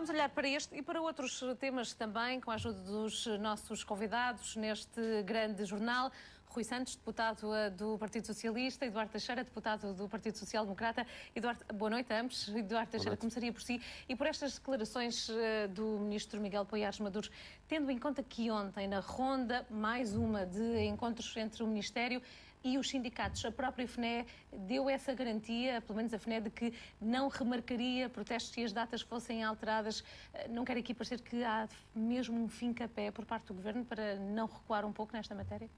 Vamos olhar para este e para outros temas também, com a ajuda dos nossos convidados neste grande jornal. Rui Santos, deputado do Partido Socialista, Eduardo Teixeira, deputado do Partido Social Democrata. Eduardo, boa noite a ambos. Eduardo Teixeira, começaria por si e por estas declarações do ministro Miguel Poiares Maduro, tendo em conta que ontem, na ronda, mais uma de encontros entre o Ministério e os sindicatos, a própria FNE deu essa garantia, pelo menos a FNE, de que não remarcaria protestos se as datas fossem alteradas. Não quer aqui parecer que há mesmo um fim-capé por parte do Governo para não recuar um pouco nesta matéria?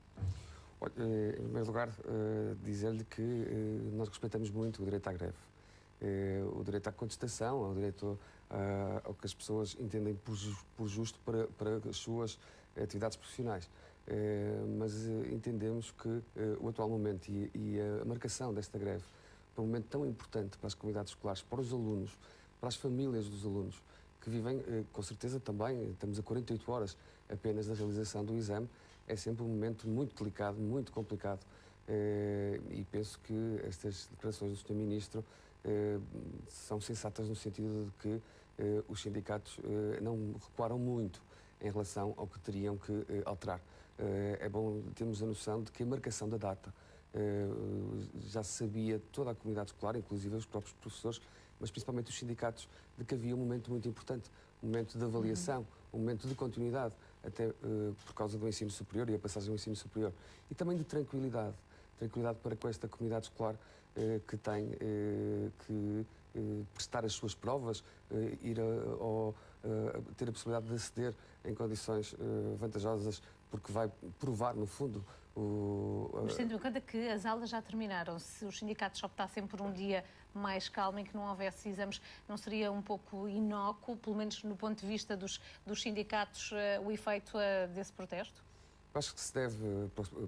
Em primeiro lugar, dizer-lhe que nós respeitamos muito o direito à greve, o direito à contestação, o direito ao que as pessoas entendem por justo para as suas atividades profissionais. Mas entendemos que o atual momento e a marcação desta greve, para um momento tão importante para as comunidades escolares, para os alunos, para as famílias dos alunos, que vivem, com certeza também, estamos a 48 horas apenas da realização do exame, é sempre um momento muito delicado, muito complicado, e penso que estas declarações do Sr. Ministro são sensatas no sentido de que os sindicatos não recuaram muito em relação ao que teriam que alterar. É bom termos a noção de que a marcação da data já se sabia toda a comunidade escolar, inclusive os próprios professores, mas principalmente os sindicatos, de que havia um momento muito importante, um momento de avaliação, um momento de continuidade, até por causa do ensino superior e a passagem ao ensino superior, e também de tranquilidade para com esta comunidade escolar que tem que prestar as suas provas, ter a possibilidade de aceder em condições vantajosas, porque vai provar, no fundo, Mas tendo em conta que as aulas já terminaram, se os sindicatos optassem por um dia mais calmo, em que não houvesse exames, não seria um pouco inócuo, pelo menos no ponto de vista dos sindicatos, o efeito desse protesto? Acho que se deve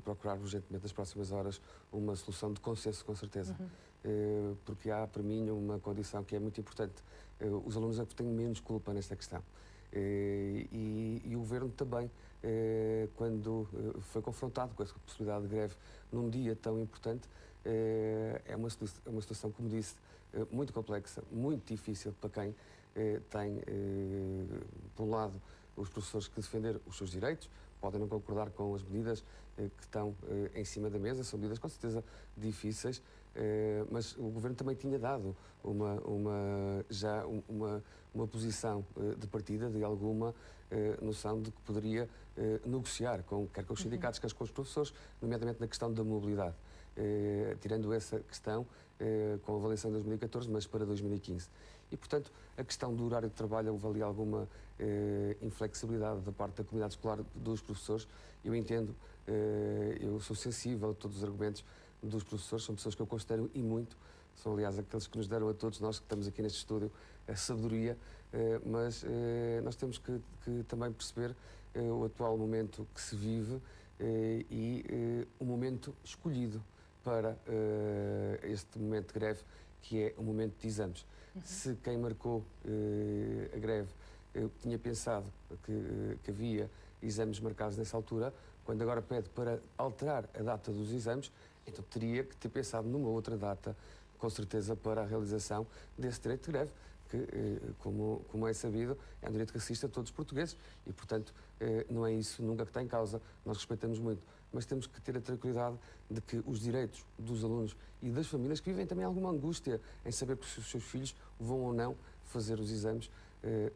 procurar urgentemente nas próximas horas uma solução de consenso, com certeza. Porque há, para mim, uma condição que é muito importante. Os alunos é que têm menos culpa nesta questão. E o Governo também, quando foi confrontado com essa possibilidade de greve num dia tão importante, é uma situação, como disse, muito complexa, muito difícil para quem tem, por um lado, os professores que defender os seus direitos, podem não concordar com as medidas que estão em cima da mesa, são medidas com certeza difíceis, mas o Governo também tinha dado uma posição de partida, de alguma noção de que poderia negociar, quer com os sindicatos, quer com os professores, nomeadamente na questão da mobilidade. Tirando essa questão com a avaliação de 2014, mas para 2015. E, portanto, a questão do horário de trabalho houve ali alguma inflexibilidade da parte da comunidade escolar dos professores. Eu entendo, eu sou sensível a todos os argumentos dos professores, são pessoas que eu considero e muito, são aliás aqueles que nos deram a todos nós que estamos aqui neste estúdio a sabedoria, mas nós temos que também perceber o atual momento que se vive e o momento escolhido para este momento de greve, que é o momento de exames. Se quem marcou a greve tinha pensado que havia exames marcados nessa altura, quando agora pede para alterar a data dos exames, então teria que ter pensado numa outra data, com certeza, para a realização desse direito de greve, que, como é sabido, é um direito que assiste a todos os portugueses e, portanto, não é isso nunca que está em causa. Nós respeitamos muito, mas temos que ter a tranquilidade de que os direitos dos alunos e das famílias que vivem também alguma angústia em saber que os seus filhos vão ou não fazer os exames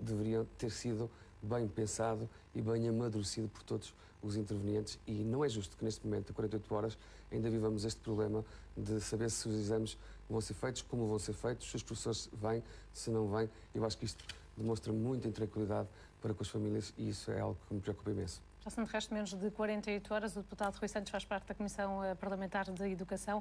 deveriam ter sido bem pensado e bem amadurecido por todos os intervenientes, e não é justo que neste momento, a 48 horas, ainda vivamos este problema de saber se os exames vão ser feitos, como vão ser feitos, se os professores vêm, se não vêm. Eu acho que isto demonstra muita intranquilidade para com as famílias e isso é algo que me preocupa imenso. Já são de resto menos de 48 horas. O deputado Rui Santos faz parte da Comissão Parlamentar de Educação.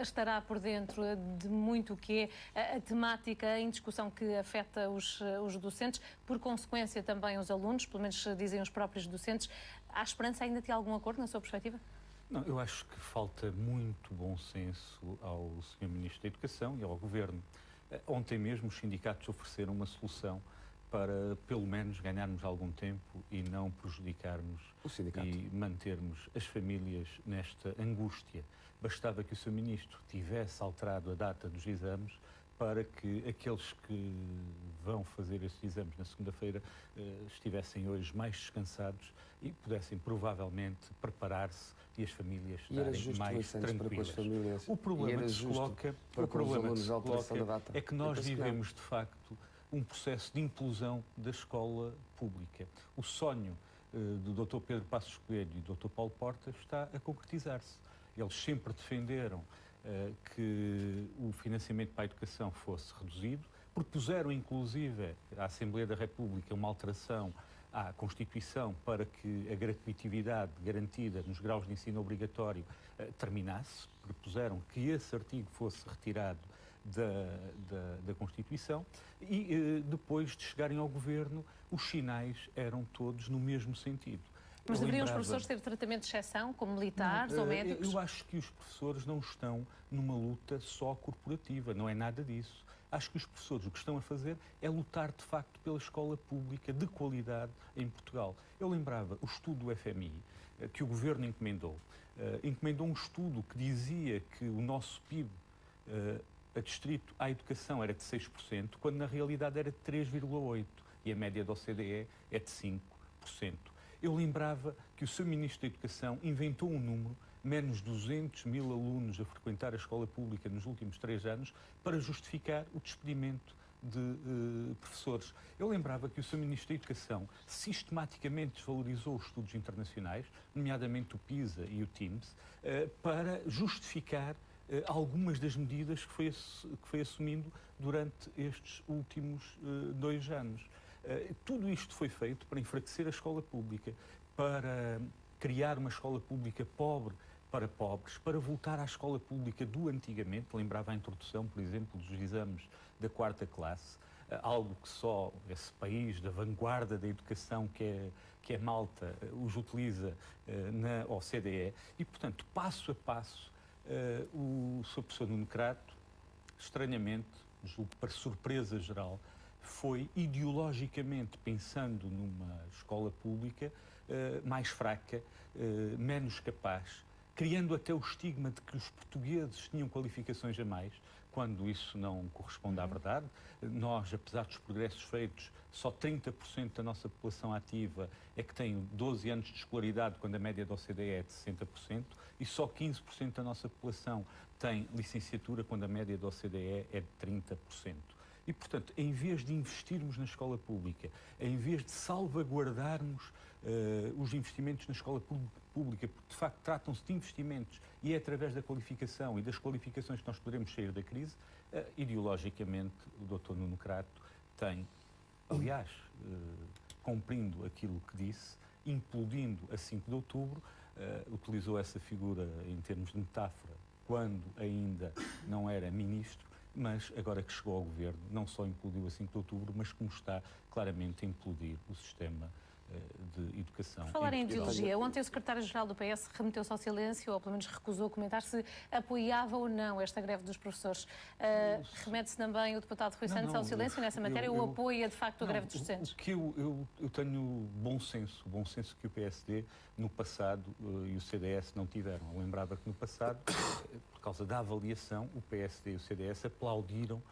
Estará por dentro de muito o que é a temática em discussão que afeta os docentes, por consequência também os alunos, pelo menos dizem os próprios docentes. Há esperança ainda de algum acordo, na sua perspectiva? Não, eu acho que falta muito bom senso ao Sr. Ministro da Educação e ao Governo. Ontem mesmo os sindicatos ofereceram uma solução para, pelo menos, ganharmos algum tempo e não prejudicarmos e mantermos as famílias nesta angústia. Bastava que o Sr. Ministro tivesse alterado a data dos exames para que aqueles que vão fazer estes exames na segunda-feira estivessem hoje mais descansados e pudessem provavelmente preparar-se e as famílias estarem mais tranquilas. O problema que se coloca, é que nós vivemos de facto um processo de implosão da escola pública. O sonho do Dr. Pedro Passos Coelho e do Dr. Paulo Portas está a concretizar-se. Eles sempre defenderam que o financiamento para a educação fosse reduzido, propuseram inclusive à Assembleia da República uma alteração à Constituição para que a gratuitividade garantida nos graus de ensino obrigatório terminasse, propuseram que esse artigo fosse retirado da Constituição e depois de chegarem ao governo os sinais eram todos no mesmo sentido. Mas deveriam os professores ter tratamento de exceção, como militares ou médicos? Eu acho que os professores não estão numa luta só corporativa, não é nada disso. Acho que os professores o que estão a fazer é lutar de facto pela escola pública de qualidade em Portugal. Eu lembrava o estudo do FMI que o governo encomendou. Encomendou um estudo que dizia que o nosso PIB adstrito à educação era de 6%, quando na realidade era de 3,8% e a média da OCDE é de 5%. Eu lembrava que o seu Ministro da Educação inventou um número, menos 200 mil alunos a frequentar a escola pública nos últimos 3 anos, para justificar o despedimento de professores. Eu lembrava que o seu Ministro da Educação sistematicamente desvalorizou os estudos internacionais, nomeadamente o PISA e o TIMSS, para justificar algumas das medidas que foi assumindo durante estes últimos 2 anos. Tudo isto foi feito para enfraquecer a escola pública, para criar uma escola pública pobre para pobres, para voltar à escola pública do antigamente. Lembrava a introdução, por exemplo, dos exames da 4ª classe, algo que só esse país da vanguarda da educação que é Malta os utiliza na OCDE. E, portanto, passo a passo, o Sr. Professor Nuno Crato, estranhamente, julgo para surpresa geral, foi ideologicamente pensando numa escola pública mais fraca, menos capaz, criando até o estigma de que os portugueses tinham qualificações a mais, quando isso não corresponde à verdade. Nós, apesar dos progressos feitos, só 30% da nossa população ativa é que tem 12 anos de escolaridade, quando a média da OCDE é de 60%, e só 15% da nossa população tem licenciatura, quando a média da OCDE é de 30%. E, portanto, em vez de investirmos na escola pública, em vez de salvaguardarmos os investimentos na escola pública, porque de facto tratam-se de investimentos e é através da qualificação e das qualificações que nós poderemos sair da crise, ideologicamente o Dr. Nuno Crato tem, aliás, cumprindo aquilo que disse, implodindo a 5 de outubro, utilizou essa figura em termos de metáfora quando ainda não era ministro, mas agora que chegou ao governo, não só implodiu a 5 de outubro, mas como está claramente a implodir o sistema de educação. Por falar em ideologia, ontem o secretário-geral do PS remeteu-se ao silêncio, ou pelo menos recusou comentar se apoiava ou não esta greve dos professores. Remete-se também o deputado Rui Santos ao silêncio nessa matéria ou apoia de facto a greve dos docentes? Eu tenho bom senso que o PSD no passado e o CDS não tiveram. Eu lembrava que no passado, por causa da avaliação, o PSD e o CDS aplaudiram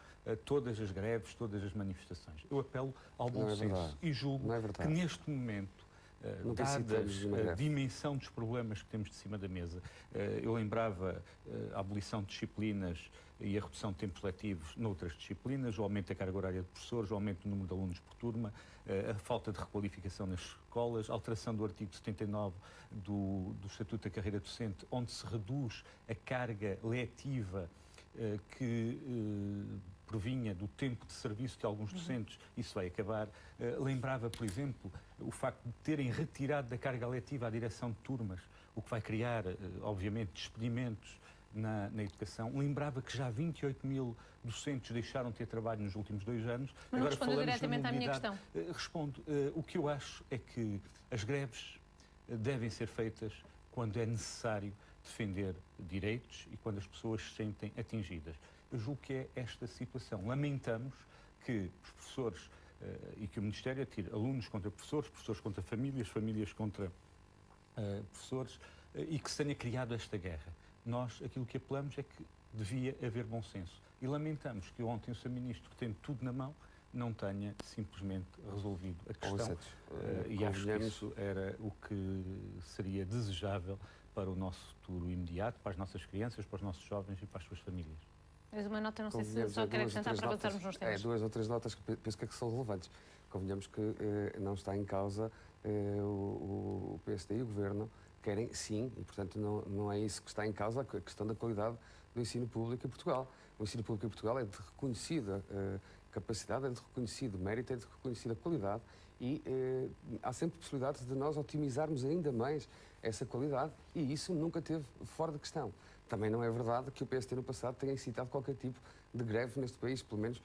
todas as greves, todas as manifestações. Eu apelo ao bom senso e julgo que neste momento, dada a dimensão dos problemas que temos de cima da mesa, eu lembrava a abolição de disciplinas e a redução de tempos letivos noutras disciplinas, o aumento da carga horária de professores, o aumento do número de alunos por turma, a falta de requalificação nas escolas, a alteração do artigo 79 do Estatuto da Carreira Docente, onde se reduz a carga letiva que provinha do tempo de serviço de alguns docentes, isso vai acabar. Lembrava, por exemplo, o facto de terem retirado da carga letiva a direção de turmas, o que vai criar, obviamente, despedimentos na educação. Lembrava que já 28 mil docentes deixaram de ter trabalho nos últimos 2 anos. Mas não respondeu diretamente à minha questão. Respondo. O que eu acho é que as greves devem ser feitas quando é necessário defender direitos e quando as pessoas se sentem atingidas. Eu julgo que é esta situação. Lamentamos que os professores e que o Ministério atire alunos contra professores, professores contra famílias, famílias contra professores, e que se tenha criado esta guerra. Nós, aquilo que apelamos é que devia haver bom senso. E lamentamos que ontem o Sr. Ministro, tendo tudo na mão, não tenha simplesmente resolvido a questão. E acho que isso era o que seria desejável para o nosso futuro imediato, para as nossas crianças, para os nossos jovens e para as suas famílias. Mas uma nota, não sei se só quer acrescentar para avançarmos nos temas. Duas ou três notas que penso que são relevantes. Convenhamos que não está em causa o PSD e o Governo querem sim, e portanto não é isso que está em causa, a questão da qualidade do ensino público em Portugal. O ensino público em Portugal é de reconhecida capacidade, é de reconhecido mérito, é de reconhecida qualidade e há sempre possibilidades de nós otimizarmos ainda mais essa qualidade e isso nunca teve fora de questão. Também não é verdade que o PSD no passado tenha incitado qualquer tipo de greve neste país, pelo menos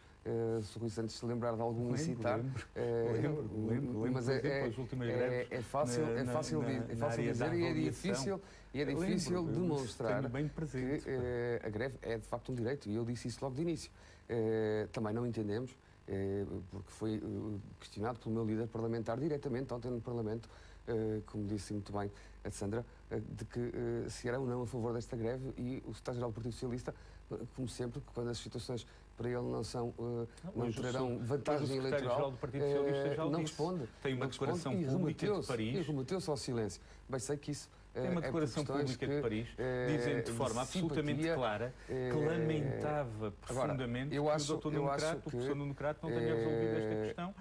se o Rui Santos se lembrar de algum incitar. Lembro, mas é fácil dizer e é difícil demonstrar que a greve é de facto um direito e eu disse isso logo de início. Também não entendemos, porque foi questionado pelo meu líder parlamentar diretamente ontem no Parlamento, como disse muito bem a Sandra, de que se era ou não a favor desta greve e o secretário-geral do Partido Socialista, como sempre, quando as situações para ele não trarão vantagem eleitoral, do Partido Socialista já não responde. Tem uma declaração pública de Paris. E remeteu-se ao silêncio. Bem, sei que isso tem uma declaração pública de Paris, dizendo de forma absolutamente clara que lamentava profundamente que o professor Nuno Crato não tenha resolvido esta questão,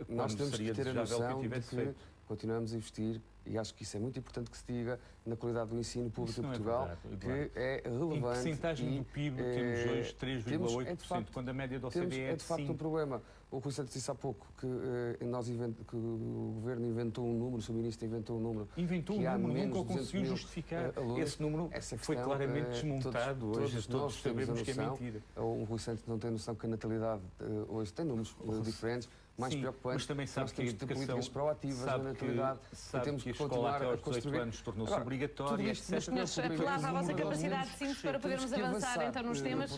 nós temos que ter a noção que de que continuamos a investir, e acho que isso é muito importante que se diga, na qualidade do ensino público em Portugal, que é relevante. Em percentagem do PIB temos hoje 3,8%, quando a média da OCDE é de 5%. É de facto um problema. O Rui Santos disse há pouco que o Governo inventou um número, o Sr. Ministro inventou um número. Inventou um número, nunca o conseguiu justificar. Esse número foi claramente desmontado. Hoje todos sabemos que é mentira. O Rui Santos não tem noção que a natalidade hoje tem números diferentes. Mais preocupante, mas também sabe nós temos de ter políticas proativas na natalidade e temos que continuar a construir. Anos tornou-se obrigatória, etc. Mas, senhores, apelava à vossa capacidade de síntese para podermos avançar então nos temas.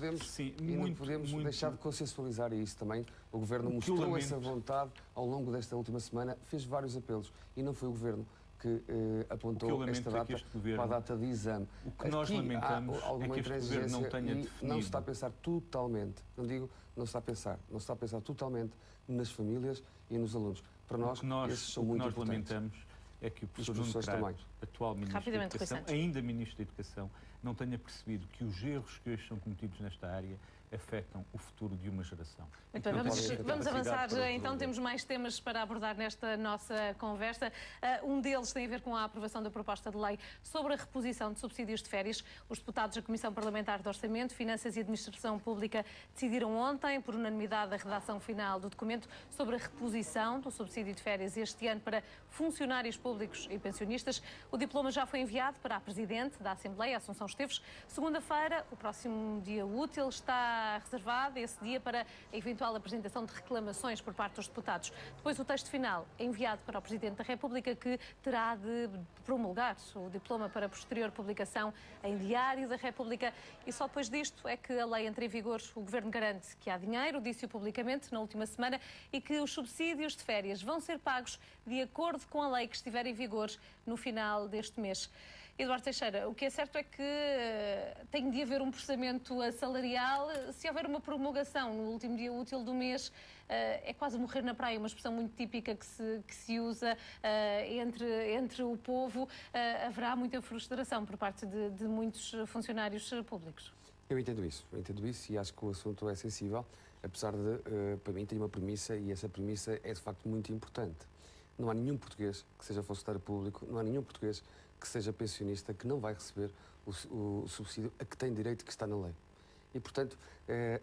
Não podemos deixar de consensualizar isso também. O Governo mostrou essa vontade ao longo desta última semana, fez vários apelos e não foi o Governo que apontou esta data para a data de exame. O que nós lamentamos é que este Governo não tenha definido. Não se está a pensar totalmente, não digo não se está a pensar totalmente nas famílias e nos alunos. Para nós, esses são muito importantes. O que nós lamentamos é que o professor Nuno Crato, atual Ministro da Educação, ainda Ministro da Educação, não tenha percebido que os erros que hoje são cometidos nesta área afetam o futuro de uma geração. Muito bem, vamos avançar. Então temos mais temas para abordar nesta nossa conversa. Um deles tem a ver com a aprovação da proposta de lei sobre a reposição de subsídios de férias. Os deputados da Comissão Parlamentar de Orçamento, Finanças e Administração Pública decidiram ontem, por unanimidade, a redação final do documento sobre a reposição do subsídio de férias este ano para funcionários públicos e pensionistas. O diploma já foi enviado para a Presidente da Assembleia, Assunção Esteves. Segunda-feira, o próximo dia útil, está reservado esse dia para a eventual apresentação de reclamações por parte dos deputados. Depois o texto final é enviado para o Presidente da República, que terá de promulgar o diploma para posterior publicação em Diário da República e só depois disto é que a lei entra em vigor. O Governo garante que há dinheiro, disse-o publicamente na última semana, e que os subsídios de férias vão ser pagos de acordo com a lei que estiver em vigor no final deste mês. Eduardo Teixeira, o que é certo é que tem de haver um processamento salarial. Se houver uma promulgação no último dia útil do mês, é quase morrer na praia, uma expressão muito típica que se usa entre o povo. Haverá muita frustração por parte de muitos funcionários públicos. Eu entendo isso e acho que o assunto é sensível, apesar de, para mim, ter uma premissa e essa premissa é de facto muito importante. Não há nenhum português que seja funcionário público, não há nenhum português que seja pensionista que não vai receber o subsídio a que tem direito, que está na lei. E, portanto,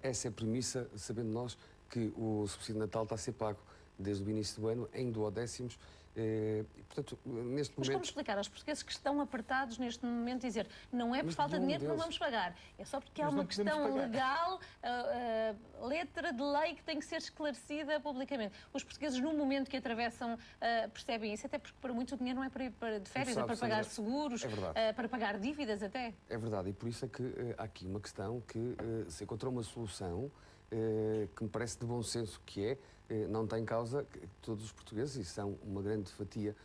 essa é a premissa, sabendo nós que o subsídio de Natal está a ser pago desde o início do ano em duodécimos. Portanto, neste momento... Mas como explicar aos portugueses que estão apertados neste momento, dizer não é por falta de dinheiro que não vamos pagar, é só porque há uma questão legal, letra de lei que tem que ser esclarecida publicamente. Os portugueses, no momento que atravessam, percebem isso, até porque para muitos o dinheiro não é para ir de férias, é para pagar seguros, para pagar dívidas até. É verdade, e por isso é que há aqui uma questão que se encontrou uma solução que me parece de bom senso, que é não tem em causa que todos os portugueses, e são uma grande fatia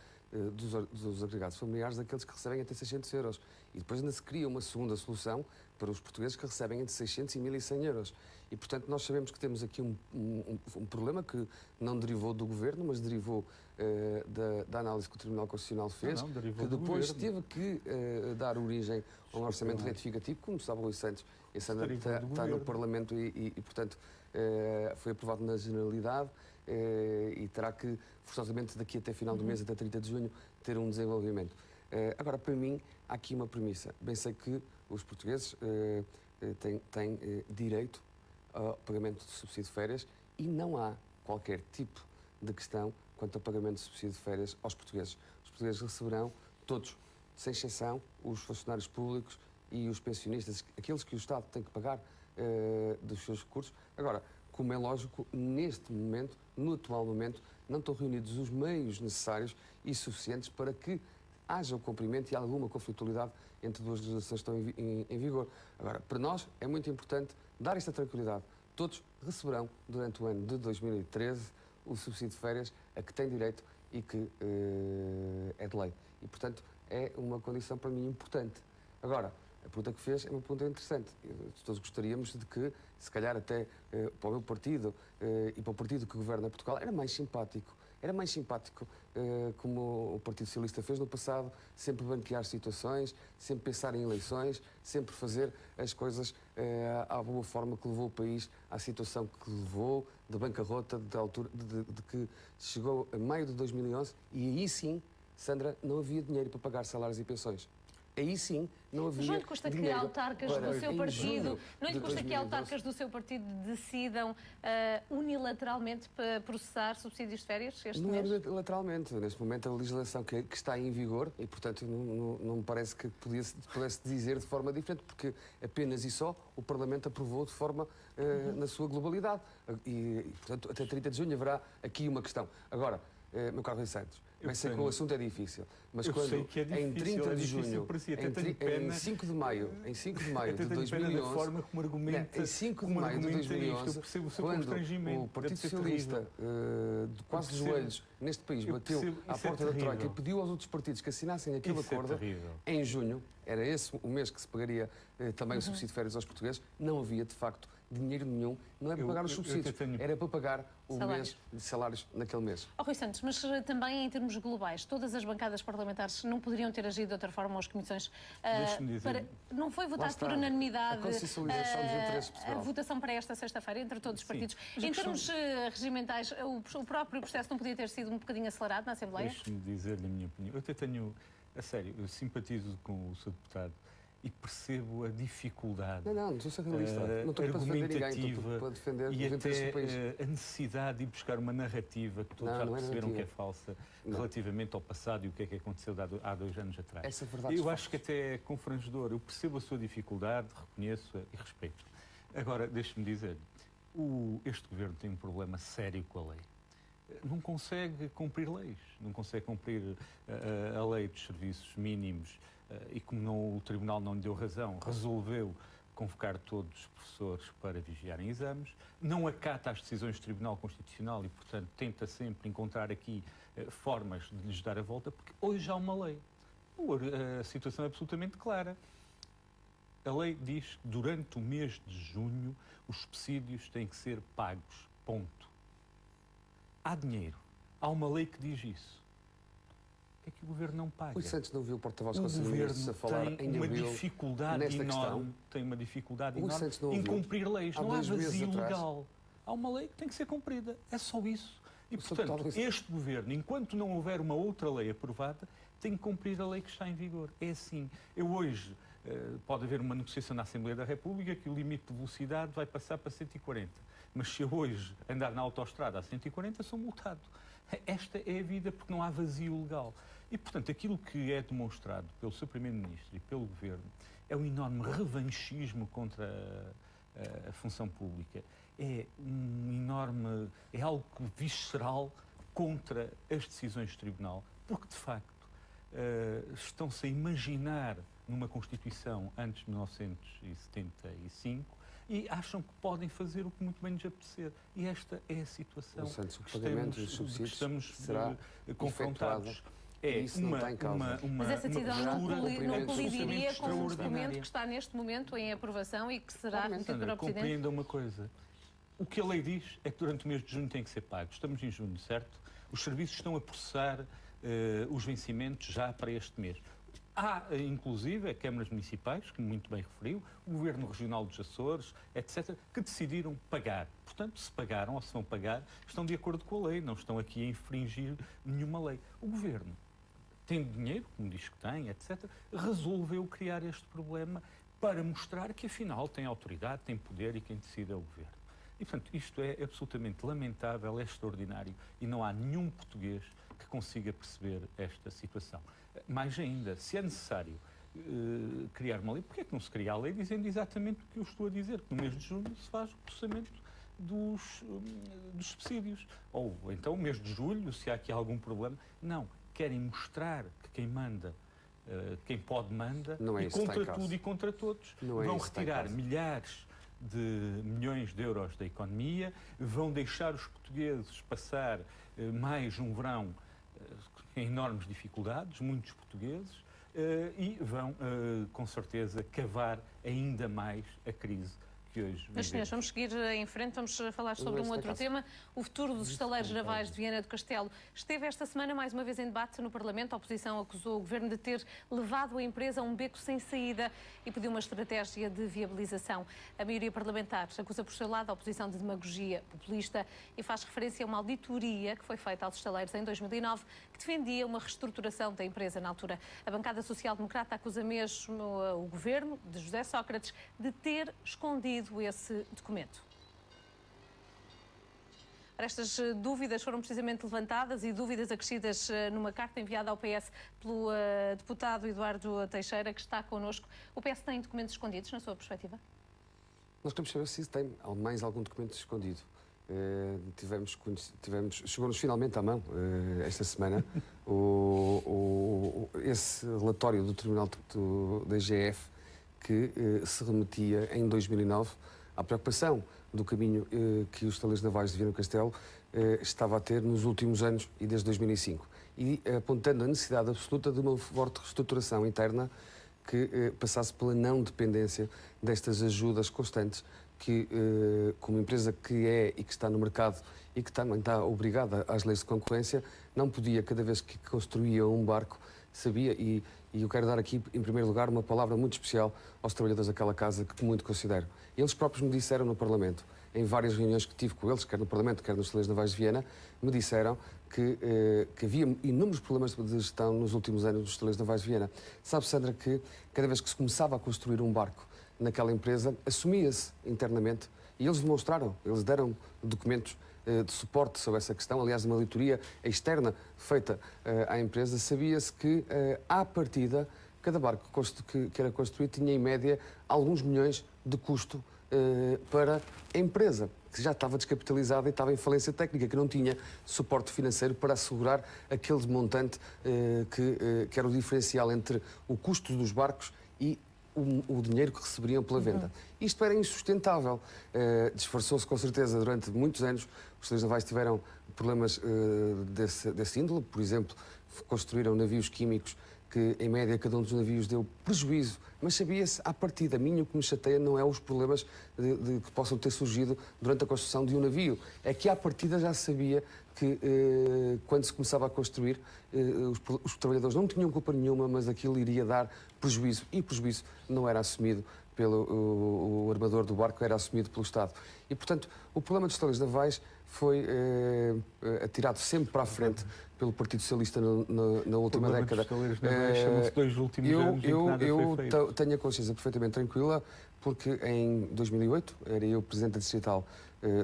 dos agregados familiares, daqueles que recebem até 600 euros. E depois ainda se cria uma segunda solução para os portugueses que recebem entre 600 e 1.100 euros. E, portanto, nós sabemos que temos aqui um problema que não derivou do Governo, mas derivou da análise que o Tribunal Constitucional fez, que depois teve que dar origem a um orçamento retificativo, como sabe o Rui Santos. Esse ano está no Parlamento e portanto, foi aprovado na Generalidade e terá que, forçosamente, daqui até final do mês, até 30 de junho, ter um desenvolvimento. Agora, para mim, há aqui uma premissa. Bem sei que os portugueses têm direito ao pagamento de subsídio de férias e não há qualquer tipo de questão quanto ao pagamento de subsídio de férias aos portugueses. Os portugueses receberão, todos, sem exceção, os funcionários públicos e os pensionistas, aqueles que o Estado tem que pagar dos seus recursos. Agora, como é lógico, neste momento, no atual momento, não estão reunidos os meios necessários e suficientes para que haja o cumprimento e alguma conflitualidade entre duas legislações que estão em vigor. Agora, para nós é muito importante dar esta tranquilidade. Todos receberão, durante o ano de 2013, o subsídio de férias a que têm direito e que é de lei. E, portanto, é uma condição para mim importante. Agora, a pergunta que fez é uma pergunta interessante. Todos gostaríamos de que, se calhar até para o meu partido e para o partido que governa Portugal, era mais simpático, como o Partido Socialista fez no passado, sempre banquear situações, sempre pensar em eleições, sempre fazer as coisas à boa forma que levou o país à situação que levou, de bancarrota, de que chegou a maio de 2011, e aí sim, Sandra, não havia dinheiro para pagar salários e pensões. Aí sim não havia. Mas não lhe custa que autarcas do seu partido, não lhe custa que autarcas do seu partido decidam unilateralmente para processar subsídios de férias este mês? Não é unilateralmente. Neste momento a legislação que está em vigor e, portanto, não me parece que pudesse dizer de forma diferente, porque apenas e só o Parlamento aprovou de forma na sua globalidade. E, portanto, até 30 de junho haverá aqui uma questão. Agora, meu caro Rui Santos, bem sei que o assunto é difícil, mas quando em 30 de junho, em 5 de maio de 2011, forma como argumenta, em 5 de maio de 2011, quando o Partido Socialista, de quase de joelhos neste país, bateu à porta da Troika e pediu aos outros partidos que assinassem aquele acordo, em junho, era esse o mês que se pagaria também o subsídio de férias aos portugueses, não havia, de facto, dinheiro nenhum, não é para pagar os subsídios, era para pagar o mês de salários naquele mês. Rui Santos, mas também em termos globais, todas as bancadas parlamentares não poderiam ter agido de outra forma ou as comissões não foi votado por unanimidade a votação para esta sexta-feira entre todos os partidos. Em termos regimentais, o próprio processo não podia ter sido um bocadinho acelerado na Assembleia? Deixe-me dizer-lhe a minha opinião. Eu até tenho, a sério, eu simpatizo com o Sr. Deputado e percebo a dificuldade não sou centralista. Não estou para defender ninguém, estou para defender os interesses do país. A necessidade de buscar uma narrativa que todos já perceberam que é falsa relativamente ao passado e o que é que aconteceu há 2 anos atrás. Essa é verdade. Eu acho que até é confrangedor. Eu percebo a sua dificuldade, reconheço-a e respeito. Agora, deixe-me dizer-lhe, este Governo tem um problema sério com a lei. Não consegue cumprir leis, não consegue cumprir a lei dos serviços mínimos e como o Tribunal não lhe deu razão, resolveu convocar todos os professores para vigiarem exames, não acata as decisões do Tribunal Constitucional e, portanto, tenta sempre encontrar aqui formas de lhes dar a volta, porque hoje há uma lei. A situação é absolutamente clara. A lei diz que durante o mês de junho os subsídios têm que ser pagos. Ponto. Há dinheiro. Há uma lei que diz isso. O que é que o Governo não paga? O Santos não viu o porta-voz do Conselho de Ministros a falar em abril nesta questão? Tem uma dificuldade enorme em cumprir leis. Não há vazio legal. Há uma lei que tem que ser cumprida. É só isso. E, portanto, este Governo, enquanto não houver uma outra lei aprovada, tem que cumprir a lei que está em vigor. É assim. Eu hoje, pode haver uma negociação na Assembleia da República que o limite de velocidade vai passar para 140. Mas se eu hoje andar na autoestrada a 140, sou multado. Esta é a vida porque não há vazio legal. E, portanto, aquilo que é demonstrado pelo Sr. Primeiro-Ministro e pelo Governo é um enorme revanchismo contra a função pública. É algo visceral contra as decisões do Tribunal, porque, de facto, estão-se a imaginar numa Constituição antes de 1975 e acham que podem fazer o que muito bem lhes apetecer. E esta é a situação que estamos confrontados. é isso não está em causa. Mas essa decisão não colidiria com um documento extraordinária. que está neste momento em aprovação e que será Sandra, remetido para o Presidente? compreenda uma coisa. O que a lei diz é que durante o mês de junho tem que ser pago. Estamos em junho, certo? Os serviços estão a processar os vencimentos já para este mês. Há, inclusive, câmaras municipais, que muito bem referiu, o Governo Regional dos Açores, etc., que decidiram pagar. Portanto, se pagaram ou se vão pagar, estão de acordo com a lei, não estão aqui a infringir nenhuma lei. O Governo, tendo dinheiro, como diz que tem, etc., resolveu criar este problema para mostrar que, afinal, tem autoridade, tem poder e quem decide é o Governo. E, portanto, isto é absolutamente lamentável, é extraordinário e não há nenhum português que consiga perceber esta situação. Mais ainda, se é necessário criar uma lei, porque é que não se cria a lei dizendo exatamente o que eu estou a dizer, que no mês de junho se faz o processamento dos subsídios. Ou então, o mês de julho, se há aqui algum problema. Não, querem mostrar que quem manda, quem pode manda, não é e contra tudo e contra todos. Vão retirar milhares de milhões de euros da economia, vão deixar os portugueses passar mais um verão em enormes dificuldades, muitos portugueses, e vão, com certeza, cavar ainda mais a crise que hoje vivemos. Mas, senhores, vamos seguir em frente, vamos falar sobre um outro tema. O futuro dos estaleiros navais de Viana do Castelo esteve esta semana mais uma vez em debate no Parlamento. A oposição acusou o Governo de ter levado a empresa a um beco sem saída e pediu uma estratégia de viabilização. A maioria parlamentar acusa por seu lado a oposição de demagogia populista e faz referência a uma auditoria que foi feita aos estaleiros em 2009 que defendia uma reestruturação da empresa na altura. A bancada social-democrata acusa mesmo o Governo de José Sócrates de ter escondido esse documento. Estas dúvidas foram precisamente levantadas e dúvidas acrescidas numa carta enviada ao PS pelo deputado Eduardo Teixeira, que está connosco. O PS tem documentos escondidos, na sua perspectiva? Nós queremos saber se tem mais algum documento escondido. Chegou-nos finalmente à mão, esta semana, esse relatório do Tribunal da IGF que se remetia em 2009 à preocupação do caminho que os estaleiros navais de Viana do Castelo estava a ter nos últimos anos e desde 2005. E apontando a necessidade absoluta de uma forte reestruturação interna que passasse pela não dependência destas ajudas constantes que, como empresa que é e que está no mercado e que também está obrigada às leis de concorrência, não podia, cada vez que construía um barco, sabia, e eu quero dar aqui, em primeiro lugar, uma palavra muito especial aos trabalhadores daquela casa, que muito considero. Eles próprios me disseram no Parlamento, em várias reuniões que tive com eles, quer no Parlamento, quer nos estaleiros navais de Viana, me disseram que havia inúmeros problemas de gestão nos últimos anos dos estaleiros navais de Viana. Sabe, Sandra, que cada vez que se começava a construir um barco naquela empresa, assumia-se internamente, e eles demonstraram, eles deram documentos de suporte sobre essa questão. Aliás, uma auditoria externa feita à empresa, sabia-se que, à partida, cada barco que era construído tinha, em média, alguns milhões de custo para a empresa, que já estava descapitalizada e estava em falência técnica, que não tinha suporte financeiro para assegurar aquele montante que era o diferencial entre o custo dos barcos e o dinheiro que receberiam pela venda. Isto era insustentável. Disfarçou-se com certeza durante muitos anos. Os estaleiros navais tiveram problemas desse índole. Por exemplo, construíram navios químicos que, em média, cada um dos navios deu prejuízo. Mas sabia-se, à partida, a mim o que me chateia não é os problemas que possam ter surgido durante a construção de um navio. É que, à partida, já se sabia que, quando se começava a construir, os trabalhadores não tinham culpa nenhuma, mas aquilo iria dar prejuízo. E o prejuízo não era assumido pelo armador do barco, era assumido pelo Estado. E, portanto, o problema dos estaleiros navais foi atirado sempre para a frente pelo Partido Socialista na última década. Chamam-se 2 últimos anos em que nada foi feito. Eu tenho a consciência perfeitamente tranquila, porque em 2008 era eu presidente distrital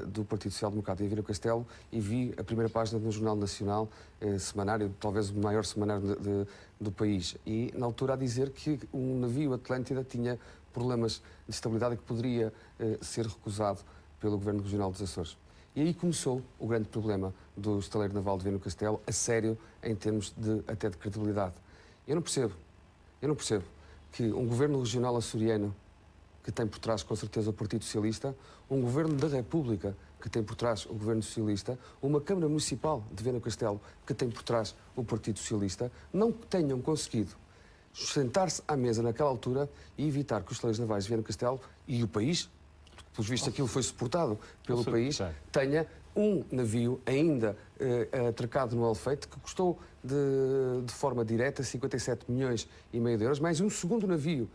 do Partido Social Democrata em Viana do Castelo e vi a primeira página no Jornal Nacional, semanário, talvez o maior semanário do país, e na altura a dizer que um navio Atlântida tinha problemas de estabilidade e que poderia ser recusado pelo Governo Regional dos Açores. E aí começou o grande problema do estaleiro naval de Viana do Castelo, a sério, em termos até de credibilidade. Eu não percebo que um Governo Regional açoriano, que tem por trás com certeza o Partido Socialista, um Governo da República, que tem por trás o Governo Socialista, uma Câmara Municipal de Viana do Castelo, que tem por trás o Partido Socialista, não tenham conseguido sentar-se à mesa naquela altura e evitar que os estaleiros navais de Viana do Castelo e o país, pelos vistos aquilo foi suportado pelo país, tenha um navio ainda atracado no Alfeite, que custou de forma direta 57 milhões e meio de euros, mais um segundo navio,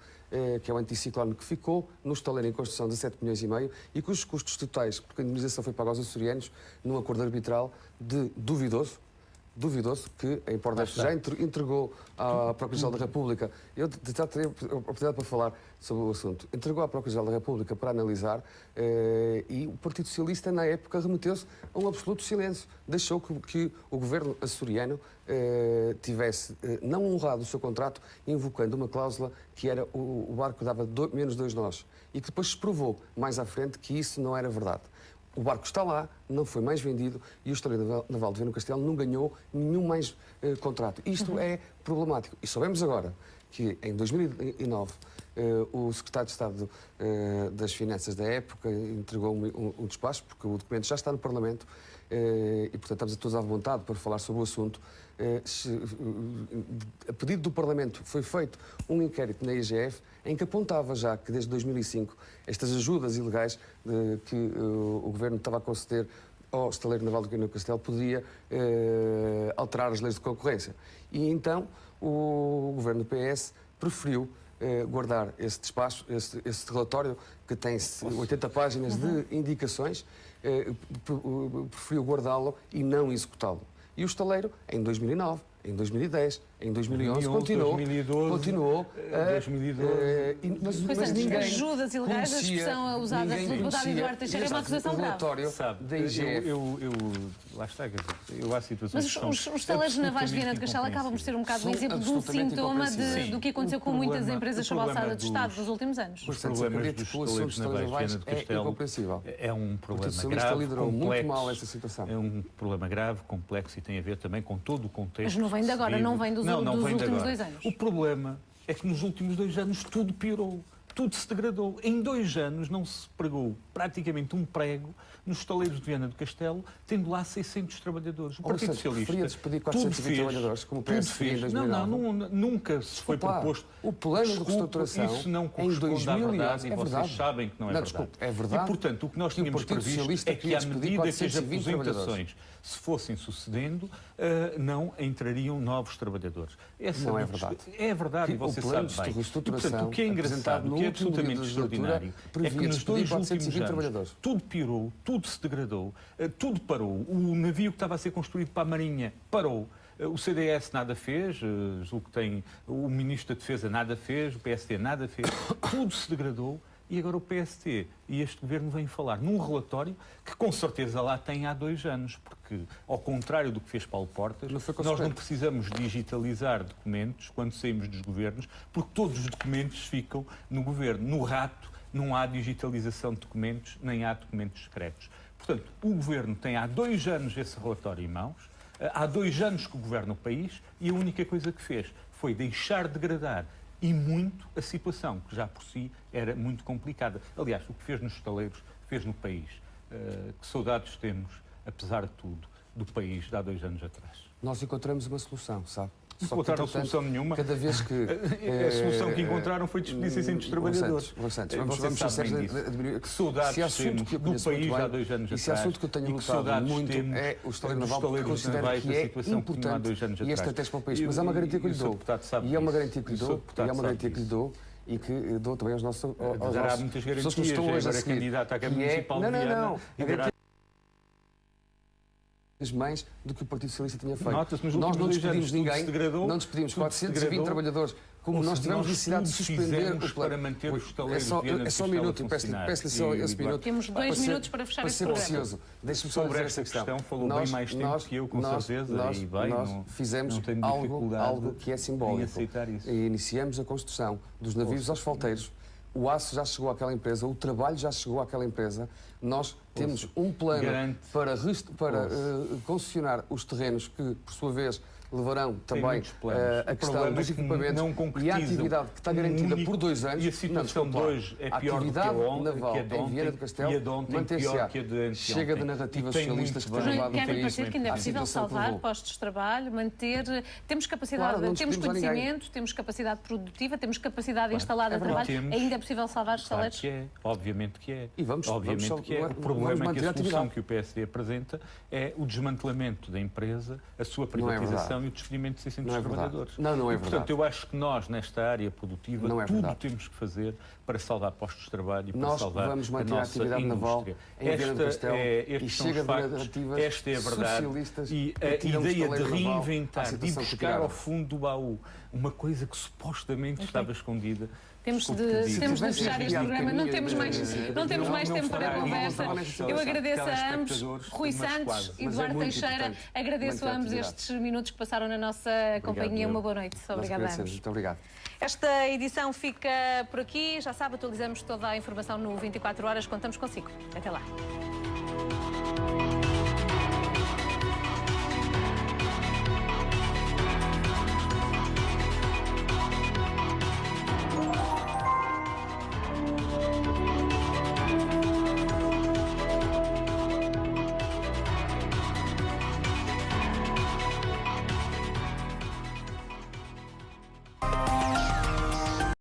que é o anticiclone, que ficou no estaleiro em construção de 17 milhões e meio e cujos custos totais, porque a indemnização foi paga aos açorianos num acordo arbitral duvidoso, que a Impordef já entregou à Procuradoria-Geral da República. Eu já teria a oportunidade para falar sobre o assunto. Entregou à Procuradoria-Geral da República para analisar e o Partido Socialista, na época, remeteu-se a um absoluto silêncio. Deixou que o governo açoriano tivesse não honrado o seu contrato, invocando uma cláusula que era o barco dava menos 2 nós. E que depois se provou, mais à frente, que isso não era verdade. O barco está lá, não foi mais vendido e o Estaleiro Naval de Viana do Castelo não ganhou nenhum mais contrato. Isto é problemático. E sabemos agora que em 2009 o secretário de Estado das Finanças da época entregou um despacho, porque o documento já está no Parlamento e, portanto, estamos todos à vontade para falar sobre o assunto. A pedido do Parlamento foi feito um inquérito na IGF em que apontava já que desde 2005 estas ajudas ilegais que o Governo estava a conceder ao Estaleiro Naval de Viana do Castelo poderia alterar as leis de concorrência. E então o Governo do PS preferiu guardar esse despacho, esse relatório que tem 80 páginas de indicações, preferiu guardá-lo e não executá-lo. E o estaleiro, em 2009, em 2010, em 2011, continuou 2012. Mas ninguém ajudas ilegais, a expressão usada pelo deputado Eduardo Teixeira é uma acusação grave. Da IGF. Lá está, quer dizer, eu há situações Mas os estaleiros navais de Viana do Castelo acabam por ser um bocado um exemplo de um sintoma do que aconteceu com muitas empresas sob a alçada do Estado nos últimos anos. Os problemas dos estaleiros navais de Viana do Castelo é um problema grave, complexo. É um problema grave, complexo e tem a ver também com todo o contexto. Mas não vem de agora, não vem dos últimos 2 anos. O problema é que nos últimos 2 anos tudo piorou, tudo se degradou. Em 2 anos não se pregou praticamente um prego nos estaleiros de Viana do Castelo, tendo lá 600 trabalhadores. O Partido Socialista despedir 420 trabalhadores, como o PS fez em 2009. Nunca se foi proposto. O plano de reestruturação isso não corresponde à verdade e vocês sabem que não é verdade. Desculpe, é verdade. E, portanto, o que nós tínhamos previsto é que, à medida que as aposentações se fossem sucedendo, não entrariam novos trabalhadores. Não é verdade. É verdade, e você sabe bem. E, portanto, o que é engraçado, o que é absolutamente extraordinário, é que nos 2 últimos anos tudo piorou, tudo se degradou, tudo parou. O navio que estava a ser construído para a Marinha parou. O CDS nada fez, julgo que tem o Ministro da Defesa nada fez, o PSD nada fez, tudo se degradou e agora o PST e este Governo vêm falar num relatório que com certeza lá tem há 2 anos, porque ao contrário do que fez Paulo Portas, nós não precisamos digitalizar documentos quando saímos dos governos, porque todos os documentos ficam no Governo. No rato não há digitalização de documentos, nem há documentos secretos. Portanto, o Governo tem há 2 anos esse relatório em mãos, há 2 anos que governa o país e a única coisa que fez foi deixar degradar e muito a situação, que já por si era muito complicada. Aliás, o que fez nos estaleiros, fez no país. Que saudades temos, apesar de tudo, do país de há 2 anos atrás. Nós encontramos uma solução, sabe? Não encontraram solução nenhuma. Cada vez que... A solução que encontraram foi despedir 600 trabalhadores. Vamos ser que saudades temos do país há 2 anos atrás. Esse assunto que eu tenho lutado muito é o estaleiro naval, porque considero que é importante e é estratégico para o país. Mas há uma garantia que eu lhe dou. E é uma garantia que lhe dou. E é uma garantia que lhe dou. E que dou também aos nossos... Dará muitas garantias. Agora candidata à Câmara Municipal de Viana. Mais do que o Partido Socialista tinha feito. Nós não despedimos ninguém, não despedimos 420 trabalhadores. Como nós tivemos necessidade de suspender o plano. Para manter os estaleiros de Viana é só um minuto, peço-lhe só esse minuto. Temos 2 minutos para fechar este programa. Preciso. Deixe-me só dizer esta questão. Falou bem mais tempo que eu, com certeza. Nós fizemos algo que é simbólico. E iniciamos a construção dos navios asfalteiros. O aço já chegou àquela empresa, o trabalho já chegou àquela empresa. Nós temos um plano para concessionar os terrenos que, por sua vez, levarão também a questão dos equipamentos e a atividade que está garantida por 2 anos. E a situação de hoje é pior do que a naval em Vieira do Castelo mantém-se-á. Chega de narrativas socialistas que vão levar do Quero país parecer que ainda é possível salvar postos de trabalho, manter... Temos capacidade, temos conhecimento, temos capacidade produtiva, temos capacidade instalada de trabalho. Ainda é possível salvar os estaleiros? Obviamente que é. E vamos O problema é que a solução que o PSD apresenta é o desmantelamento da empresa, a sua privatização e o despedimento de 600 trabalhadores. Não é verdade. Portanto, eu acho que nós, nesta área produtiva, tudo temos que fazer para salvar postos de trabalho e para salvar a nossa indústria. Nós vamos manter a atividade naval em Vieira do Castelo e chega de narrativas esta é a verdade. E a ideia de reinventar, de ir buscar ao fundo do baú uma coisa que supostamente estava escondida. Temos de fechar este programa, não temos mais tempo para a conversa. Eu agradeço a ambos, Rui Santos e Eduardo Teixeira, agradeço a ambos estes minutos que passaram na nossa companhia. Uma boa noite. Obrigada a ambos. Muito obrigado. Esta edição fica por aqui. Já sabe, atualizamos toda a informação no 24 horas. Contamos consigo. Até lá.